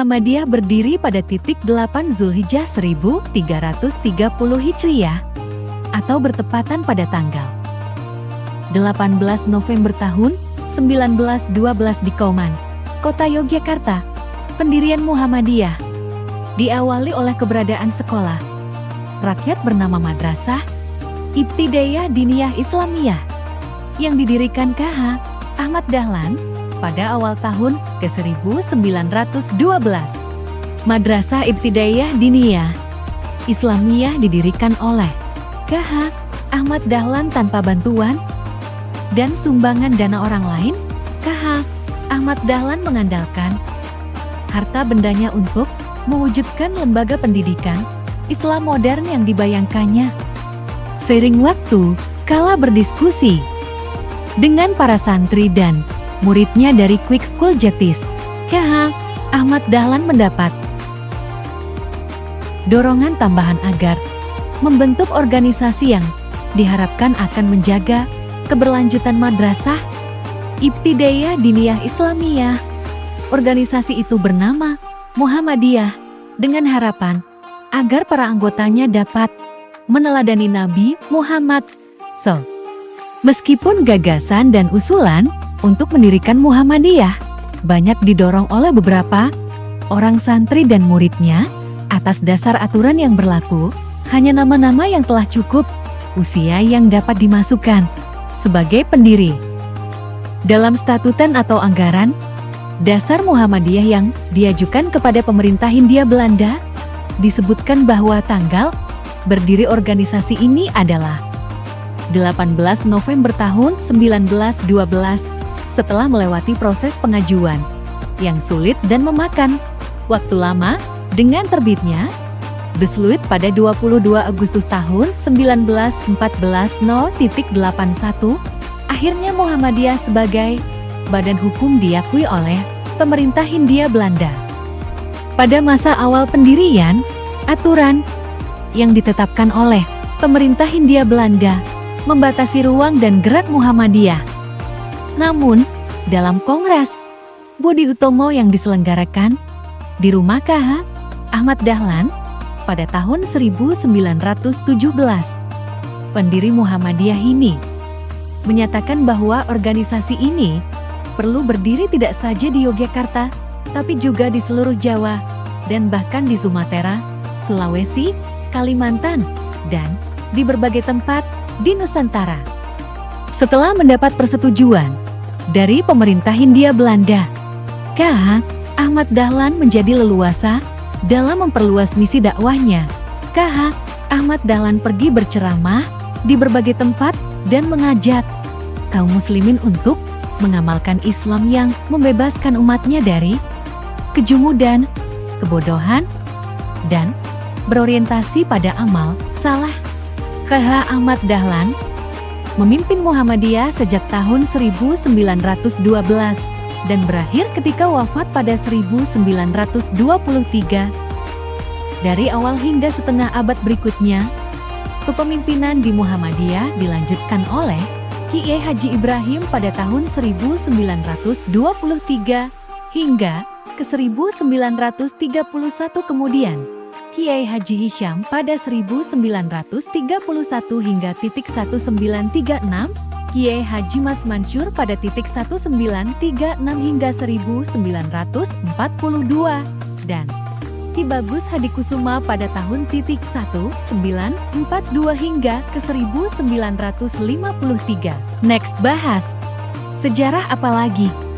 Muhammadiyah berdiri pada titik 8 Zulhijjah 1330 Hijriah atau bertepatan pada tanggal 18 November tahun 1912 di Kauman, Kota Yogyakarta. Pendirian Muhammadiyah diawali oleh keberadaan sekolah rakyat bernama Madrasah Ibtidaiyah Diniyah Islamiyah yang didirikan KH Ahmad Dahlan pada awal tahun ke-1912. Madrasah Ibtidaiyah Diniyah Islamiyah didirikan oleh KH Ahmad Dahlan tanpa bantuan dan sumbangan dana orang lain. KH Ahmad Dahlan mengandalkan harta bendanya untuk mewujudkan lembaga pendidikan Islam modern yang dibayangkannya. Seiring waktu, kala berdiskusi dengan para santri dan muridnya dari Quick School Jetis, KH Ahmad Dahlan mendapat dorongan tambahan agar membentuk organisasi yang diharapkan akan menjaga keberlanjutan Madrasah Ibtidaiyah Diniyah Islamiyah. Organisasi itu bernama Muhammadiyah dengan harapan agar para anggotanya dapat meneladani Nabi Muhammad SAW. Meskipun gagasan dan usulan untuk mendirikan Muhammadiyah banyak didorong oleh beberapa orang santri dan muridnya, atas dasar aturan yang berlaku, hanya nama-nama yang telah cukup usia yang dapat dimasukkan sebagai pendiri. Dalam statutan atau anggaran dasar Muhammadiyah yang diajukan kepada pemerintah Hindia Belanda, disebutkan bahwa tanggal berdiri organisasi ini adalah 18 November tahun 1912 setelah melewati proses pengajuan yang sulit dan memakan waktu lama. Dengan terbitnya Besluit pada 22 Agustus tahun 1914 0.81, akhirnya Muhammadiyah sebagai badan hukum diakui oleh pemerintah Hindia Belanda. Pada masa awal pendirian, aturan yang ditetapkan oleh pemerintah Hindia Belanda membatasi ruang dan gerak Muhammadiyah. Namun, dalam Kongres Budi Utomo yang diselenggarakan di rumah KH Ahmad Dahlan pada tahun 1917, pendiri Muhammadiyah ini menyatakan bahwa organisasi ini perlu berdiri tidak saja di Yogyakarta, tapi juga di seluruh Jawa dan bahkan di Sumatera, Sulawesi, Kalimantan, dan di berbagai tempat di Nusantara. Setelah mendapat persetujuan dari pemerintah Hindia Belanda, KH Ahmad Dahlan menjadi leluasa dalam memperluas misi dakwahnya. KH Ahmad Dahlan pergi berceramah di berbagai tempat dan mengajak kaum muslimin untuk mengamalkan Islam yang membebaskan umatnya dari kejumudan, kebodohan, dan berorientasi pada amal saleh. KH Ahmad Dahlan memimpin Muhammadiyah sejak tahun 1912 dan berakhir ketika wafat pada 1923. Dari awal hingga setengah abad berikutnya, kepemimpinan di Muhammadiyah dilanjutkan oleh Kiai Haji Ibrahim pada tahun 1923 hingga ke 1931, kemudian Kiai Haji Hisham pada 1931 hingga titik 1936, Kiai Haji Mas Mansur pada titik 1936 hingga 1942, dan Ki Bagus Hadikusuma pada tahun titik 1942 hingga ke 1953. Next bahas sejarah apalagi?